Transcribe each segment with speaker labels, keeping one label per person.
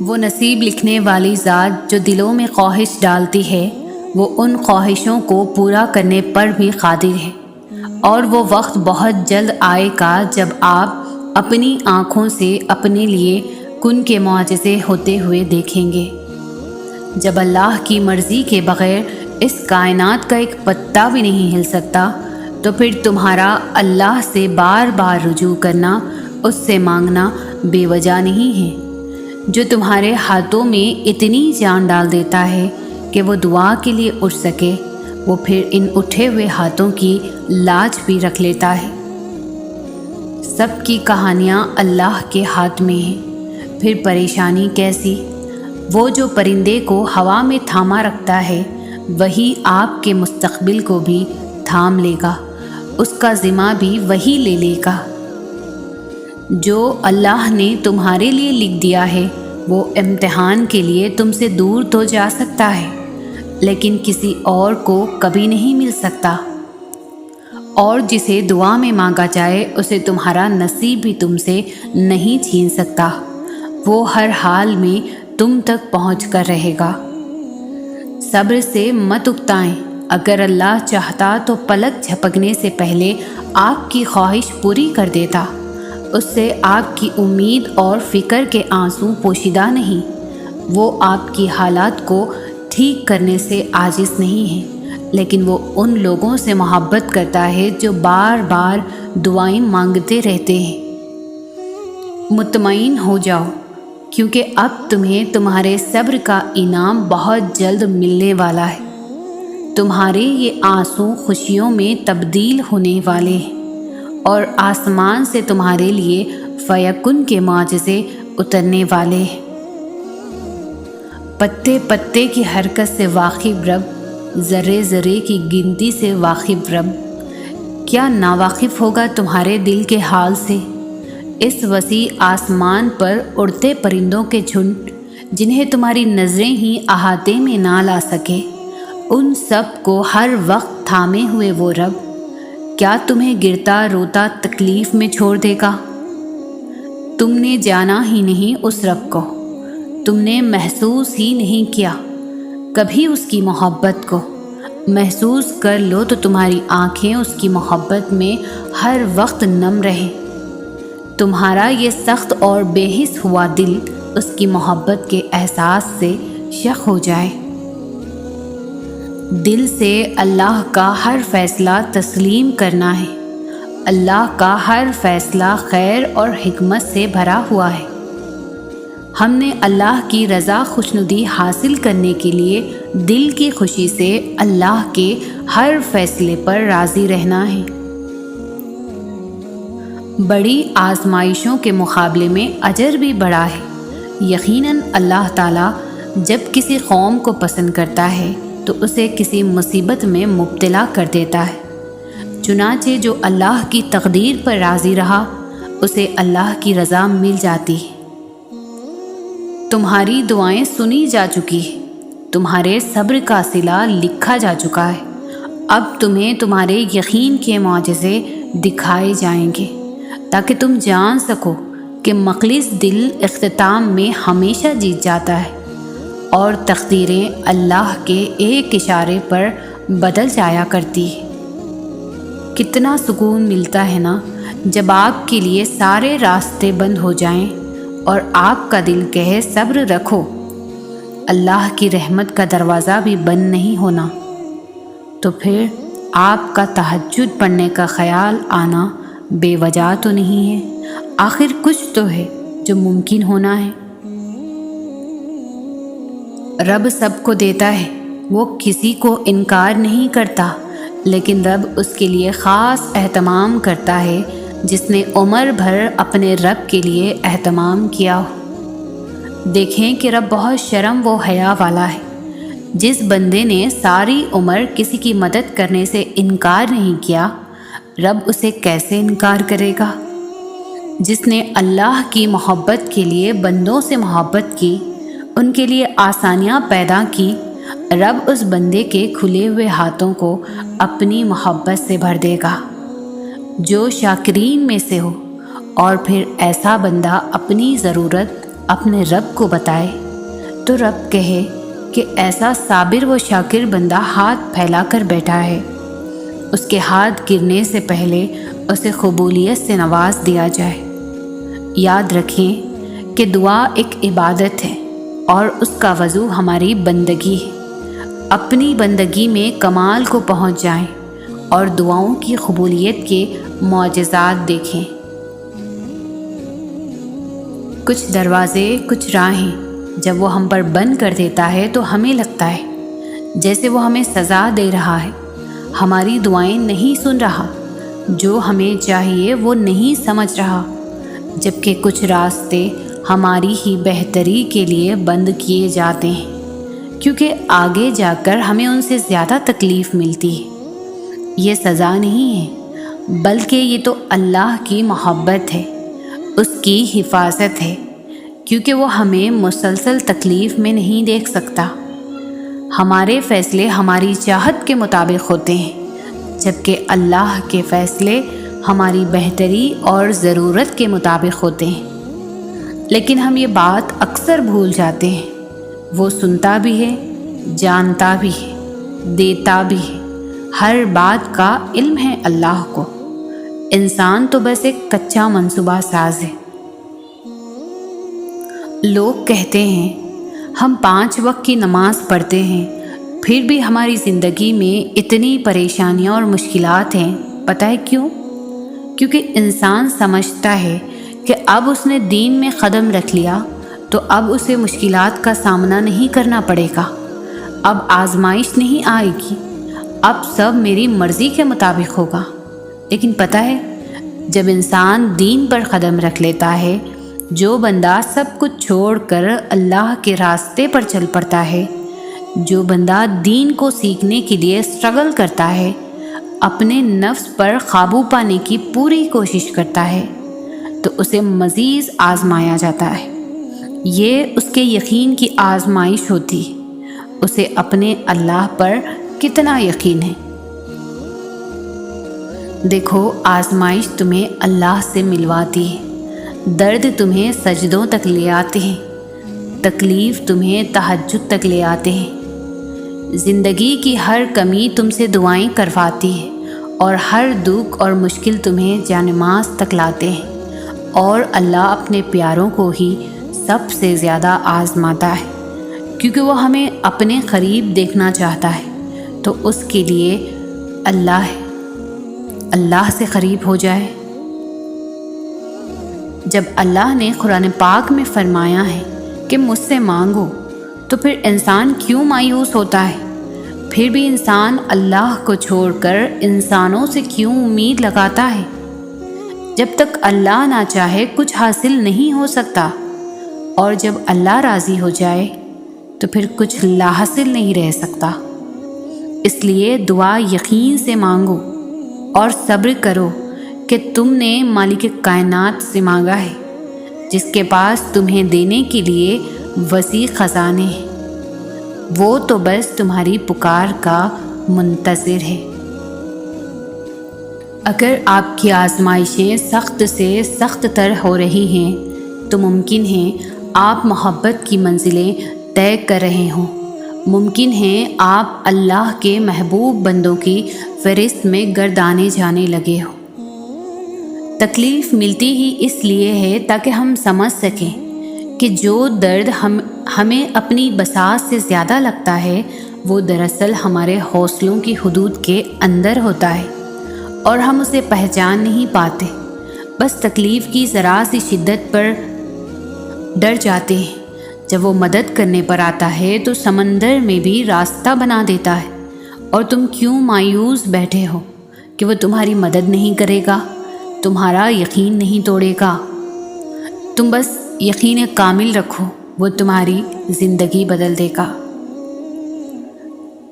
Speaker 1: وہ نصیب لکھنے والی ذات جو دلوں میں خواہش ڈالتی ہے وہ ان خواہشوں کو پورا کرنے پر بھی قادر ہے، اور وہ وقت بہت جلد آئے گا جب آپ اپنی آنکھوں سے اپنے لیے کن کے معجزے ہوتے ہوئے دیکھیں گے۔ جب اللہ کی مرضی کے بغیر اس کائنات کا ایک پتا بھی نہیں ہل سکتا، تو پھر تمہارا اللہ سے بار بار رجوع کرنا، اس سے مانگنا بے وجہ نہیں ہے۔ جو تمہارے ہاتھوں میں اتنی جان ڈال دیتا ہے کہ وہ دعا کے لیے اٹھ سکے، وہ پھر ان اٹھے ہوئے ہاتھوں کی لاج بھی رکھ لیتا ہے۔ سب کی کہانیاں اللہ کے ہاتھ میں ہیں، پھر پریشانی کیسی؟ وہ جو پرندے کو ہوا میں تھاما رکھتا ہے وہی آپ کے مستقبل کو بھی تھام لے گا، اس کا ذمہ بھی وہی لے لے گا۔ جو اللہ نے تمہارے لیے لکھ دیا ہے وہ امتحان کے لیے تم سے دور تو جا سکتا ہے، لیکن کسی اور کو کبھی نہیں مل سکتا، اور جسے دعا میں مانگا جائے اسے تمہارا نصیب بھی تم سے نہیں چھین سکتا۔ وہ ہر حال میں تم تک پہنچ کر رہے گا۔ صبر سے مت اکتائیں، اگر اللہ چاہتا تو پلک جھپکنے سے پہلے آپ کی خواہش پوری کر دیتا۔ اس سے آپ کی امید اور فکر کے آنسو پوشیدہ نہیں۔ وہ آپ کی حالات کو ٹھیک کرنے سے عاجز نہیں ہے، لیکن وہ ان لوگوں سے محبت کرتا ہے جو بار بار دعائیں مانگتے رہتے ہیں۔ مطمئن ہو جاؤ، کیونکہ اب تمہیں تمہارے صبر کا انعام بہت جلد ملنے والا ہے۔ تمہارے یہ آنسو خوشیوں میں تبدیل ہونے والے ہیں، اور آسمان سے تمہارے لیے فیکن کے معجزے اترنے والے ہیں۔ پتے پتے کی حرکت سے واقف رب، ذرے ذرے کی گنتی سے واقف رب، کیا ناواقف ہوگا تمہارے دل کے حال سے؟ اس وسیع آسمان پر اڑتے پرندوں کے جھنڈ جنہیں تمہاری نظریں ہی احاطے میں نہ لا سکے، ان سب کو ہر وقت تھامے ہوئے وہ رب کیا تمہیں گرتا روتا تکلیف میں چھوڑ دے گا؟ تم نے جانا ہی نہیں اس رب کو، تم نے محسوس ہی نہیں کیا کبھی اس کی محبت کو۔ محسوس کر لو تو تمہاری آنکھیں اس کی محبت میں ہر وقت نم رہیں، تمہارا یہ سخت اور بے حس ہوا دل اس کی محبت کے احساس سے شق ہو جائے۔ دل سے اللہ کا ہر فیصلہ تسلیم کرنا ہے۔ اللہ کا ہر فیصلہ خیر اور حکمت سے بھرا ہوا ہے۔ ہم نے اللہ کی رضا خوشنودی حاصل کرنے کے لیے دل کی خوشی سے اللہ کے ہر فیصلے پر راضی رہنا ہے۔ بڑی آزمائشوں کے مقابلے میں اجر بھی بڑا ہے۔ یقیناً اللہ تعالیٰ جب کسی قوم کو پسند کرتا ہے تو اسے کسی مصیبت میں مبتلا کر دیتا ہے، چنانچہ جو اللہ کی تقدیر پر راضی رہا اسے اللہ کی رضا مل جاتی ہے۔ تمہاری دعائیں سنی جا چکی ہیں، تمہارے صبر کا صلہ لکھا جا چکا ہے۔ اب تمہیں تمہارے یقین کے معجزے دکھائے جائیں گے تاکہ تم جان سکو کہ مخلص دل اختتام میں ہمیشہ جیت جاتا ہے، اور تقدیریں اللہ کے ایک اشارے پر بدل جایا کرتی ہے۔ کتنا سکون ملتا ہے نا جب آپ کے لیے سارے راستے بند ہو جائیں اور آپ کا دل کہے صبر رکھو۔ اللہ کی رحمت کا دروازہ بھی بند نہیں ہونا، تو پھر آپ کا تہجد پڑھنے کا خیال آنا بے وجہ تو نہیں ہے۔ آخر کچھ تو ہے جو ممکن ہونا ہے۔ رب سب کو دیتا ہے، وہ کسی کو انکار نہیں کرتا، لیکن رب اس کے لیے خاص اہتمام کرتا ہے جس نے عمر بھر اپنے رب کے لیے اہتمام کیا ہو۔ دیکھیں کہ رب بہت شرم و حیا والا ہے۔ جس بندے نے ساری عمر کسی کی مدد کرنے سے انکار نہیں کیا، رب اسے کیسے انکار کرے گا؟ جس نے اللہ کی محبت کے لیے بندوں سے محبت کی، ان کے لیے آسانیاں پیدا کی، رب اس بندے کے کھلے ہوئے ہاتھوں کو اپنی محبت سے بھر دے گا جو شاکرین میں سے ہو، اور پھر ایسا بندہ اپنی ضرورت اپنے رب کو بتائے تو رب کہے کہ ایسا صابر و شاکر بندہ ہاتھ پھیلا کر بیٹھا ہے، اس کے ہاتھ گرنے سے پہلے اسے قبولیت سے نواز دیا جائے۔ یاد رکھیں کہ دعا ایک عبادت ہے اور اس کا وضو ہماری بندگی ہے۔ اپنی بندگی میں کمال کو پہنچ جائیں اور دعاؤں کی قبولیت کے معجزات دیکھیں۔ کچھ دروازے، کچھ راہیں جب وہ ہم پر بند کر دیتا ہے تو ہمیں لگتا ہے جیسے وہ ہمیں سزا دے رہا ہے، ہماری دعائیں نہیں سن رہا، جو ہمیں چاہیے وہ نہیں سمجھ رہا، جبکہ کچھ راستے ہماری ہی بہتری کے لیے بند کیے جاتے ہیں، کیونکہ آگے جا کر ہمیں ان سے زیادہ تکلیف ملتی ہے۔ یہ سزا نہیں ہے، بلکہ یہ تو اللہ کی محبت ہے، اس کی حفاظت ہے، کیونکہ وہ ہمیں مسلسل تکلیف میں نہیں دیکھ سکتا۔ ہمارے فیصلے ہماری چاہت کے مطابق ہوتے ہیں، جبکہ اللہ کے فیصلے ہماری بہتری اور ضرورت کے مطابق ہوتے ہیں۔ لیکن ہم یہ بات اکثر بھول جاتے ہیں، وہ سنتا بھی ہے، جانتا بھی ہے، دیتا بھی ہے، ہر بات کا علم ہے اللہ کو، انسان تو بس ایک کچا منصوبہ ساز ہے۔ لوگ کہتے ہیں ہم 5 وقت کی نماز پڑھتے ہیں، پھر بھی ہماری زندگی میں اتنی پریشانیاں اور مشکلات ہیں، پتہ ہے کیوں؟ کیونکہ انسان سمجھتا ہے کہ اب اس نے دین میں قدم رکھ لیا تو اب اسے مشکلات کا سامنا نہیں کرنا پڑے گا، اب آزمائش نہیں آئے گی، اب سب میری مرضی کے مطابق ہوگا۔ لیکن پتہ ہے جب انسان دین پر قدم رکھ لیتا ہے، جو بندہ سب کچھ چھوڑ کر اللہ کے راستے پر چل پڑتا ہے، جو بندہ دین کو سیکھنے کے لیے اسٹرگل کرتا ہے، اپنے نفس پر قابو پانے کی پوری کوشش کرتا ہے، تو اسے مزید آزمایا جاتا ہے۔ یہ اس کے یقین کی آزمائش ہوتی ہے، اسے اپنے اللہ پر کتنا یقین ہے۔ دیکھو، آزمائش تمہیں اللہ سے ملواتی ہے، درد تمہیں سجدوں تک لے آتے ہیں، تکلیف تمہیں تہجد تک لے آتے ہیں، زندگی کی ہر کمی تم سے دعائیں کرواتی ہے، اور ہر دکھ اور مشکل تمہیں جانماز تک لاتے ہیں، اور اللہ اپنے پیاروں کو ہی سب سے زیادہ آزماتا ہے، کیونکہ وہ ہمیں اپنے قریب دیکھنا چاہتا ہے، تو اس کے لیے اللہ ہے، اللہ سے قریب ہو جائے۔ جب اللہ نے قرآن پاک میں فرمایا ہے کہ مجھ سے مانگو، تو پھر انسان کیوں مایوس ہوتا ہے؟ پھر بھی انسان اللہ کو چھوڑ کر انسانوں سے کیوں امید لگاتا ہے؟ جب تک اللہ نہ چاہے کچھ حاصل نہیں ہو سکتا، اور جب اللہ راضی ہو جائے تو پھر کچھ لا حاصل نہیں رہ سکتا۔ اس لیے دعا یقین سے مانگو اور صبر کرو کہ تم نے مالک کائنات سے مانگا ہے، جس کے پاس تمہیں دینے کے لیے وسیع خزانے ہیں، وہ تو بس تمہاری پکار کا منتظر ہے۔ اگر آپ کی آزمائشیں سخت سے سخت تر ہو رہی ہیں تو ممکن ہے آپ محبت کی منزلیں طے کر رہے ہوں، ممکن ہے آپ اللہ کے محبوب بندوں کی فہرست میں گردانے جانے لگے ہو۔ تکلیف ملتی ہی اس لیے ہے تاکہ ہم سمجھ سکیں کہ جو درد ہمیں اپنی بساط سے زیادہ لگتا ہے، وہ دراصل ہمارے حوصلوں کی حدود کے اندر ہوتا ہے، اور ہم اسے پہچان نہیں پاتے، بس تکلیف کی ذرا سی شدت پر ڈر جاتے ہیں۔ جب وہ مدد کرنے پر آتا ہے تو سمندر میں بھی راستہ بنا دیتا ہے، اور تم کیوں مایوس بیٹھے ہو کہ وہ تمہاری مدد نہیں کرے گا، تمہارا یقین نہیں توڑے گا؟ تم بس یقین کامل رکھو، وہ تمہاری زندگی بدل دے گا۔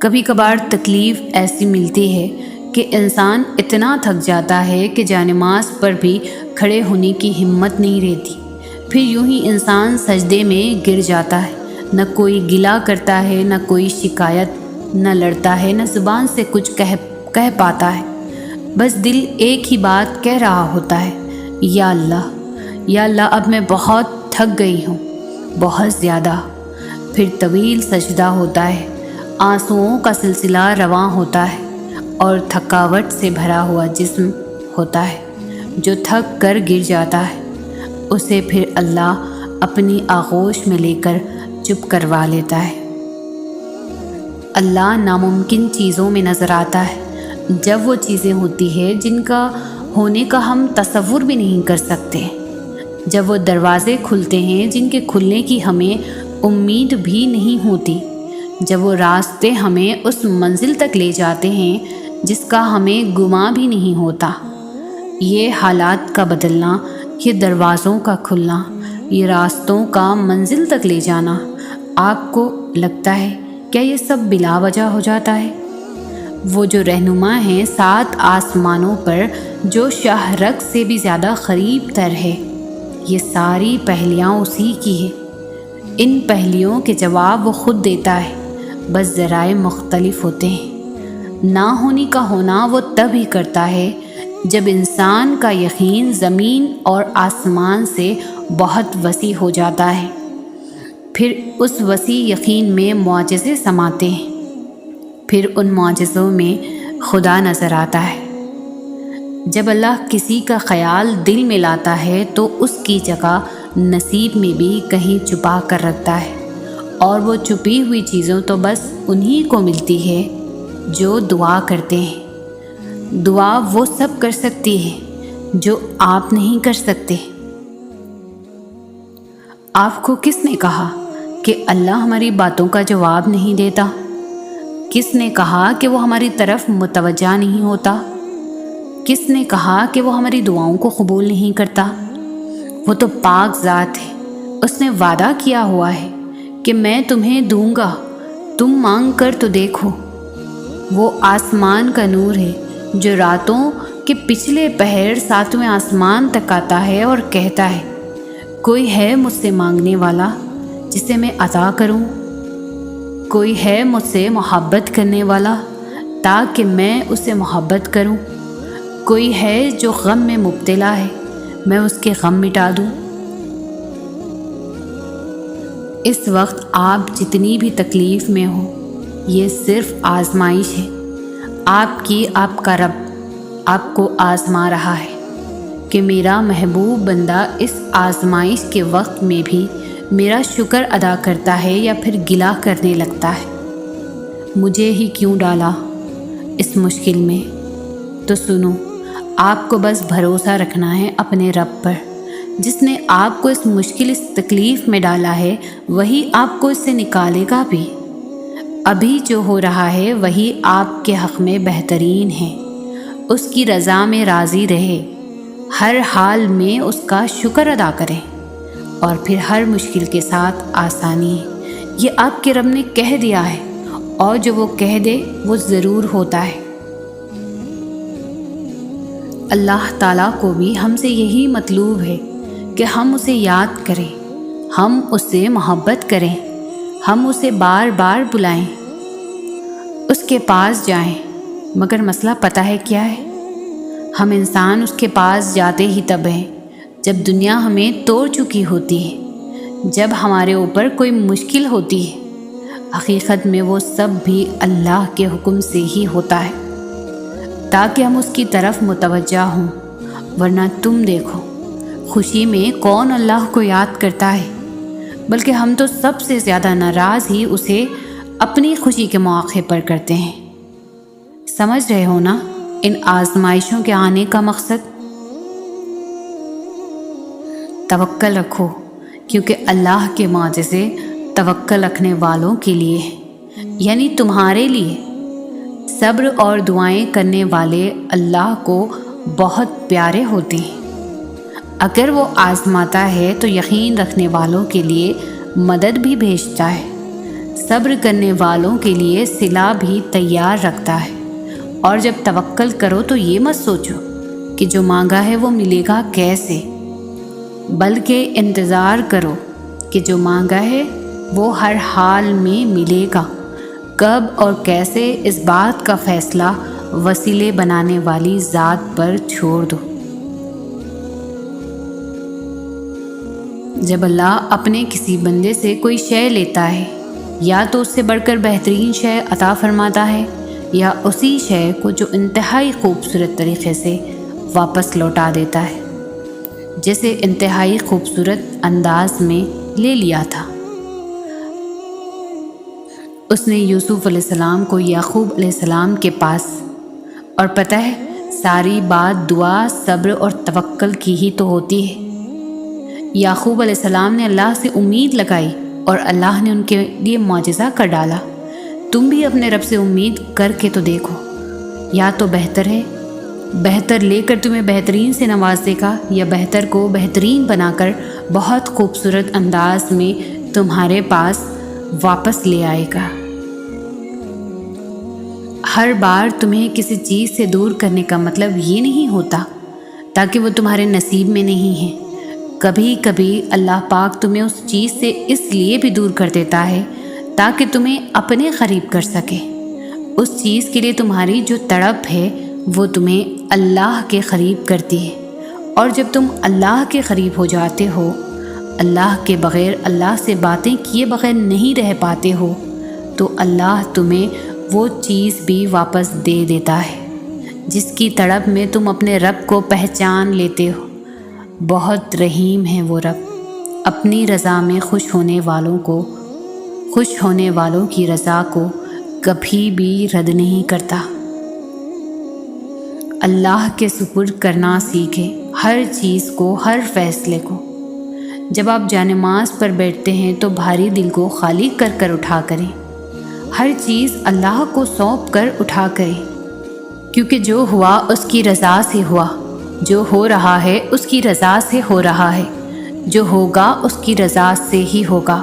Speaker 1: کبھی کبھار تکلیف ایسی ملتی ہے کہ انسان اتنا تھک جاتا ہے کہ جانماز پر بھی کھڑے ہونے کی ہمت نہیں رہتی، پھر یوں ہی انسان سجدے میں گر جاتا ہے، نہ کوئی گلہ کرتا ہے، نہ کوئی شکایت، نہ لڑتا ہے، نہ زبان سے کچھ کہہ پاتا ہے، بس دل ایک ہی بات کہہ رہا ہوتا ہے، یا اللہ، یا اللہ، اب میں بہت تھک گئی ہوں، بہت زیادہ، پھر طویل سجدہ ہوتا ہے، آنسوؤں کا سلسلہ رواں ہوتا ہے اور تھکاوٹ سے بھرا ہوا جسم ہوتا ہے جو تھک کر گر جاتا ہے، اسے پھر اللہ اپنی آغوش میں لے کر چپ کروا لیتا ہے۔ اللہ ناممکن چیزوں میں نظر آتا ہے جب وہ چیزیں ہوتی ہیں جن کا ہونے کا ہم تصور بھی نہیں کر سکتے، جب وہ دروازے کھلتے ہیں جن کے کھلنے کی ہمیں امید بھی نہیں ہوتی، جب وہ راستے ہمیں اس منزل تک لے جاتے ہیں جس کا ہمیں گمان بھی نہیں ہوتا۔ یہ حالات کا بدلنا، یہ دروازوں کا کھلنا، یہ راستوں کا منزل تک لے جانا، آپ کو لگتا ہے کیا یہ سب بلا وجہ ہو جاتا ہے؟ وہ جو رہنما ہیں 7 آسمانوں پر، جو شاہ رگ سے بھی زیادہ قریب تر ہے، یہ ساری پہلیاں اسی کی ہے۔ ان پہلیوں کے جواب وہ خود دیتا ہے، بس ذرائع مختلف ہوتے ہیں۔ نہ ہونی کا ہونا وہ تب ہی کرتا ہے جب انسان کا یقین زمین اور آسمان سے بہت وسیع ہو جاتا ہے، پھر اس وسیع یقین میں معجزے سماتے ہیں، پھر ان معجزوں میں خدا نظر آتا ہے۔ جب اللہ کسی کا خیال دل میں لاتا ہے تو اس کی جگہ نصیب میں بھی کہیں چھپا کر رکھتا ہے، اور وہ چھپی ہوئی چیزوں تو بس انہی کو ملتی ہے جو دعا کرتے ہیں۔ دعا وہ سب کر سکتی ہے جو آپ نہیں کر سکتے۔ آپ کو کس نے کہا کہ اللہ ہماری باتوں کا جواب نہیں دیتا؟ کس نے کہا کہ وہ ہماری طرف متوجہ نہیں ہوتا؟ کس نے کہا کہ وہ ہماری دعاؤں کو قبول نہیں کرتا؟ وہ تو پاک ذات ہے، اس نے وعدہ کیا ہوا ہے کہ میں تمہیں دوں گا، تم مانگ کر تو دیکھو۔ وہ آسمان کا نور ہے جو راتوں کے پچھلے پہر 7ویں آسمان تک آتا ہے اور کہتا ہے، کوئی ہے مجھ سے مانگنے والا جسے میں عطا کروں؟ کوئی ہے مجھ سے محبت کرنے والا تاکہ میں اسے محبت کروں؟ کوئی ہے جو غم میں مبتلا ہے، میں اس کے غم مٹا دوں؟ اس وقت آپ جتنی بھی تکلیف میں ہو، یہ صرف آزمائش ہے۔ آپ کا رب آپ کو آزما رہا ہے کہ میرا محبوب بندہ اس آزمائش کے وقت میں بھی میرا شکر ادا کرتا ہے یا پھر گلہ کرنے لگتا ہے، مجھے ہی کیوں ڈالا اس مشکل میں؟ تو سنو، آپ کو بس بھروسہ رکھنا ہے اپنے رب پر، جس نے آپ کو اس مشکل اس تکلیف میں ڈالا ہے وہی آپ کو اس سے نکالے گا بھی۔ ابھی جو ہو رہا ہے وہی آپ کے حق میں بہترین ہے۔ اس کی رضا میں راضی رہے، ہر حال میں اس کا شکر ادا کریں، اور پھر ہر مشکل کے ساتھ آسانی ہے۔ یہ آپ کے رب نے کہہ دیا ہے، اور جو وہ کہہ دے وہ ضرور ہوتا ہے۔ اللہ تعالیٰ کو بھی ہم سے یہی مطلوب ہے کہ ہم اسے یاد کریں، ہم اس سے محبت کریں، ہم اسے بار بار بلائیں، اس کے پاس جائیں۔ مگر مسئلہ پتہ ہے کیا ہے؟ ہم انسان اس کے پاس جاتے ہی تب ہیں جب دنیا ہمیں توڑ چکی ہوتی ہے، جب ہمارے اوپر کوئی مشکل ہوتی ہے۔ حقیقت میں وہ سب بھی اللہ کے حکم سے ہی ہوتا ہے تاکہ ہم اس کی طرف متوجہ ہوں، ورنہ تم دیکھو خوشی میں کون اللہ کو یاد کرتا ہے، بلکہ ہم تو سب سے زیادہ ناراض ہی اسے اپنی خوشی کے مواقع پر کرتے ہیں۔ سمجھ رہے ہو نا ان آزمائشوں کے آنے کا مقصد؟ توکل رکھو، کیونکہ اللہ کے معجزے توکل رکھنے والوں کے لیے ہیں، یعنی تمہارے لیے۔ صبر اور دعائیں کرنے والے اللہ کو بہت پیارے ہوتے ہیں۔ اگر وہ آزماتا ہے تو یقین رکھنے والوں کے لیے مدد بھی بھیجتا ہے، صبر کرنے والوں کے لیے صلہ بھی تیار رکھتا ہے۔ اور جب توکل کرو تو یہ مت سوچو کہ جو مانگا ہے وہ ملے گا کیسے، بلکہ انتظار کرو کہ جو مانگا ہے وہ ہر حال میں ملے گا۔ کب اور کیسے، اس بات کا فیصلہ وسیلے بنانے والی ذات پر چھوڑ دو۔ جب اللہ اپنے کسی بندے سے کوئی شے لیتا ہے یا تو اس سے بڑھ کر بہترین شے عطا فرماتا ہے یا اسی شے کو جو انتہائی خوبصورت طریقے سے واپس لوٹا دیتا ہے، جیسے انتہائی خوبصورت انداز میں لے لیا تھا۔ اس نے یوسف علیہ السلام کو یعقوب علیہ السلام کے پاس، اور پتہ ہے ساری بات دعا، صبر اور توکل کی ہی تو ہوتی ہے۔ یعقوب علیہ السلام نے اللہ سے امید لگائی اور اللہ نے ان کے لیے معجزہ کر ڈالا۔ تم بھی اپنے رب سے امید کر کے تو دیکھو، یا تو بہتر ہے، بہتر لے کر تمہیں بہترین سے نواز دے گا، یا بہتر کو بہترین بنا کر بہت خوبصورت انداز میں تمہارے پاس واپس لے آئے گا۔ ہر بار تمہیں کسی چیز سے دور کرنے کا مطلب یہ نہیں ہوتا تاکہ وہ تمہارے نصیب میں نہیں ہے۔ کبھی کبھی اللہ پاک تمہیں اس چیز سے اس لیے بھی دور کر دیتا ہے تاکہ تمہیں اپنے قریب کر سکے۔ اس چیز کے لیے تمہاری جو تڑپ ہے وہ تمہیں اللہ کے قریب کرتی ہے، اور جب تم اللہ کے قریب ہو جاتے ہو، اللہ کے بغیر، اللہ سے باتیں کیے بغیر نہیں رہ پاتے ہو، تو اللہ تمہیں وہ چیز بھی واپس دے دیتا ہے جس کی تڑپ میں تم اپنے رب کو پہچان لیتے ہو۔ بہت رحیم ہے وہ رب، اپنی رضا میں خوش ہونے والوں کی رضا کو کبھی بھی رد نہیں کرتا۔ اللہ کے سپرد کرنا سیکھیں، ہر چیز کو، ہر فیصلے کو۔ جب آپ جانماز پر بیٹھتے ہیں تو بھاری دل کو خالی کر کر اٹھا کریں، ہر چیز اللہ کو سونپ کر اٹھا کریں، کیونکہ جو ہوا اس کی رضا سے ہوا، جو ہو رہا ہے اس کی رضا سے ہو رہا ہے، جو ہوگا اس کی رضا سے ہی ہوگا۔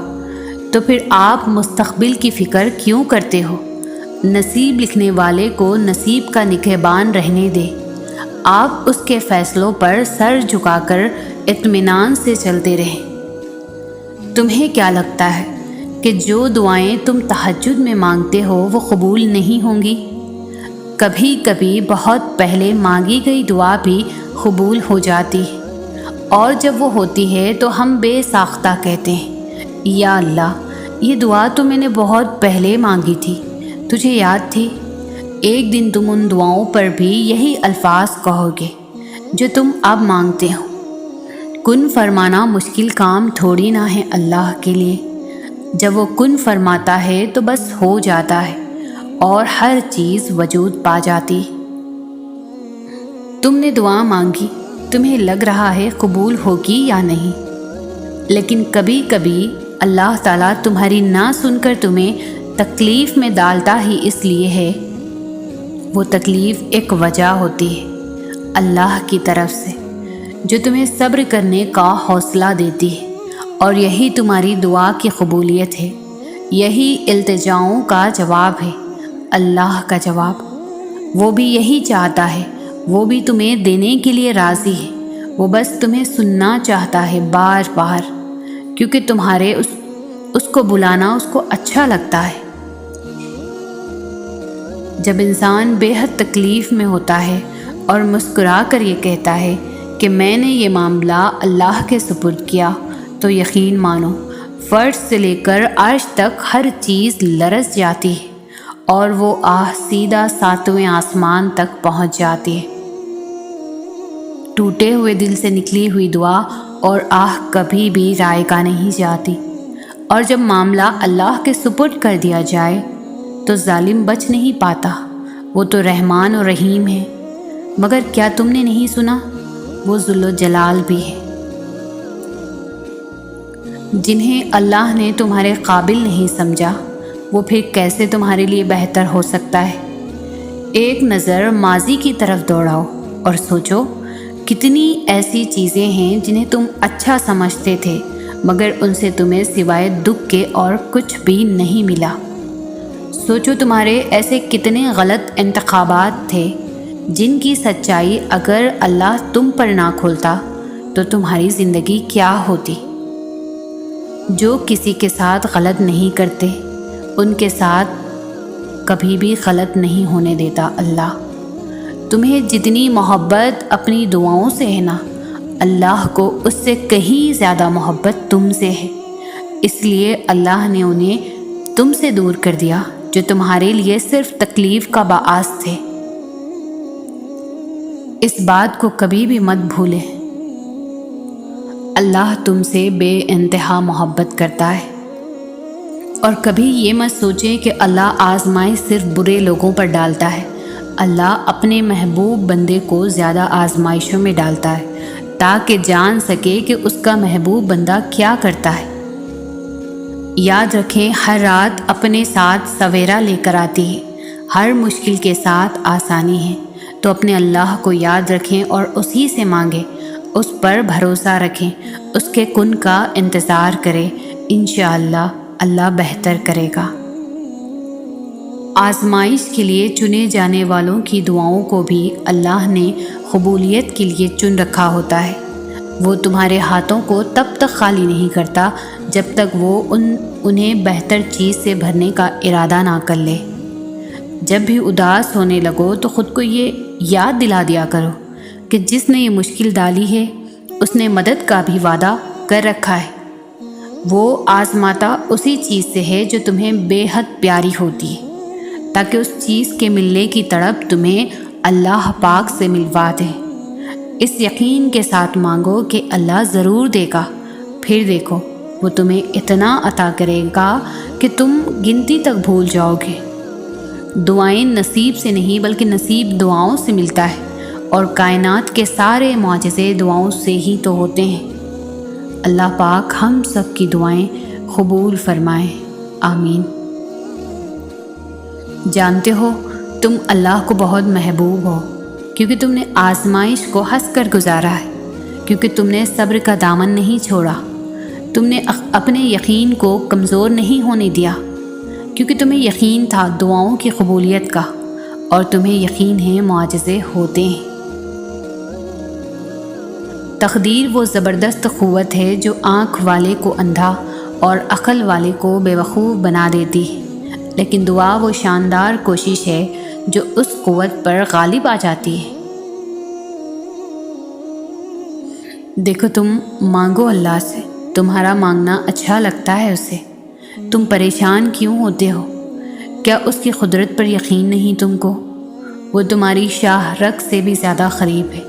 Speaker 1: تو پھر آپ مستقبل کی فکر کیوں کرتے ہو؟ نصیب لکھنے والے کو نصیب کا نگہبان رہنے دے، آپ اس کے فیصلوں پر سر جھکا کر اطمینان سے چلتے رہیں۔ تمہیں کیا لگتا ہے کہ جو دعائیں تم تہجد میں مانگتے ہو وہ قبول نہیں ہوں گی؟ کبھی کبھی بہت پہلے مانگی گئی دعا بھی قبول ہو جاتی ہے، اور جب وہ ہوتی ہے تو ہم بے ساختہ کہتے ہیں، یا اللہ یہ دعا تو میں نے بہت پہلے مانگی تھی، تجھے یاد تھی؟ ایک دن تم ان دعاؤں پر بھی یہی الفاظ کہو گے جو تم اب مانگتے ہو۔ کن فرمانا مشکل کام تھوڑی نہ ہے اللہ کے لیے، جب وہ کن فرماتا ہے تو بس ہو جاتا ہے اور ہر چیز وجود پا جاتی۔ تم نے دعا مانگی، تمہیں لگ رہا ہے قبول ہوگی یا نہیں، لیکن کبھی کبھی اللہ تعالیٰ تمہاری نہ سن کر تمہیں تکلیف میں ڈالتا ہی اس لیے ہے۔ وہ تکلیف ایک وجہ ہوتی ہے اللہ کی طرف سے، جو تمہیں صبر کرنے کا حوصلہ دیتی ہے، اور یہی تمہاری دعا کی قبولیت ہے، یہی التجاؤں کا جواب ہے، اللہ کا جواب۔ وہ بھی یہی چاہتا ہے، وہ بھی تمہیں دینے کے لیے راضی ہے، وہ بس تمہیں سننا چاہتا ہے بار بار، کیونکہ تمہارے اس کو بلانا اس کو اچھا لگتا ہے۔ جب انسان بے حد تکلیف میں ہوتا ہے اور مسکرا کر یہ کہتا ہے کہ میں نے یہ معاملہ اللہ کے سپرد کیا، تو یقین مانو فرش سے لے کر عرش تک ہر چیز لرز جاتی ہے، اور وہ آہ سیدھا 7ویں آسمان تک پہنچ جاتی ہے۔ ٹوٹے ہوئے دل سے نکلی ہوئی دعا اور آہ کبھی بھی رائگاں نہیں جاتی، اور جب معاملہ اللہ کے سپرد کر دیا جائے تو ظالم بچ نہیں پاتا، وہ تو رحمان و رحیم ہے۔ مگر کیا تم نے نہیں سنا؟ وہ ذل و جلال بھی ہے۔ جنہیں اللہ نے تمہارے قابل نہیں سمجھا، وہ پھر کیسے تمہارے لیے بہتر ہو سکتا ہے؟ ایک نظر ماضی کی طرف دوڑاؤ اور سوچو کتنی ایسی چیزیں ہیں جنہیں تم اچھا سمجھتے تھے، مگر ان سے تمہیں سوائے دکھ کے اور کچھ بھی نہیں ملا۔ سوچو تمہارے ایسے کتنے غلط انتخابات تھے جن کی سچائی اگر اللہ تم پر نہ کھولتا تو تمہاری زندگی کیا ہوتی۔ جو کسی کے ساتھ غلط نہیں کرتے ان کے ساتھ کبھی بھی غلط نہیں ہونے دیتا اللہ۔ تمہیں جتنی محبت اپنی دعاؤں سے ہے نا، اللہ کو اس سے کہیں زیادہ محبت تم سے ہے، اس لیے اللہ نے انہیں تم سے دور کر دیا جو تمہارے لیے صرف تکلیف کا باعث تھے۔ اس بات کو کبھی بھی مت بھولیں، اللہ تم سے بے انتہا محبت کرتا ہے، اور کبھی یہ مت سوچیں کہ اللہ آزمائش صرف برے لوگوں پر ڈالتا ہے۔ اللہ اپنے محبوب بندے کو زیادہ آزمائشوں میں ڈالتا ہے تاکہ جان سکے کہ اس کا محبوب بندہ کیا کرتا ہے۔ یاد رکھیں، ہر رات اپنے ساتھ سویرا لے کر آتی ہے، ہر مشکل کے ساتھ آسانی ہے، تو اپنے اللہ کو یاد رکھیں اور اسی سے مانگیں، اس پر بھروسہ رکھیں، اس کے کن کا انتظار کریں، انشاءاللہ اللہ بہتر کرے گا۔ آزمائش کے لیے چنے جانے والوں کی دعاؤں کو بھی اللہ نے قبولیت کے لیے چن رکھا ہوتا ہے۔ وہ تمہارے ہاتھوں کو تب تک خالی نہیں کرتا جب تک وہ انہیں بہتر چیز سے بھرنے کا ارادہ نہ کر لے۔ جب بھی اداس ہونے لگو تو خود کو یہ یاد دلا دیا کرو کہ جس نے یہ مشکل ڈالی ہے اس نے مدد کا بھی وعدہ کر رکھا ہے۔ وہ آزماتا اسی چیز سے ہے جو تمہیں بے حد پیاری ہوتی ہے، تاکہ اس چیز کے ملنے کی تڑپ تمہیں اللہ پاک سے ملوا دے۔ اس یقین کے ساتھ مانگو کہ اللہ ضرور دے گا، پھر دیکھو وہ تمہیں اتنا عطا کرے گا کہ تم گنتی تک بھول جاؤ گے۔ دعائیں نصیب سے نہیں بلکہ نصیب دعاؤں سے ملتا ہے، اور کائنات کے سارے معجزے دعاؤں سے ہی تو ہوتے ہیں۔ اللہ پاک ہم سب کی دعائیں قبول فرمائے، آمین۔ جانتے ہو تم اللہ کو بہت محبوب ہو کیونکہ تم نے آزمائش کو ہنس کر گزارا ہے، کیونکہ تم نے صبر کا دامن نہیں چھوڑا، تم نے اپنے یقین کو کمزور نہیں ہونے دیا، کیونکہ تمہیں یقین تھا دعاؤں کی قبولیت کا، اور تمہیں یقین ہے معجزے ہوتے ہیں۔ تقدیر وہ زبردست قوت ہے جو آنکھ والے کو اندھا اور عقل والے کو بے وقوف بنا دیتی ہے، لیکن دعا وہ شاندار کوشش ہے جو اس قوت پر غالب آ جاتی ہے۔ دیکھو، تم مانگو اللہ سے، تمہارا مانگنا اچھا لگتا ہے اسے، تم پریشان کیوں ہوتے ہو؟ کیا اس کی قدرت پر یقین نہیں تم کو؟ وہ تمہاری شاہ رگ سے بھی زیادہ قریب ہے،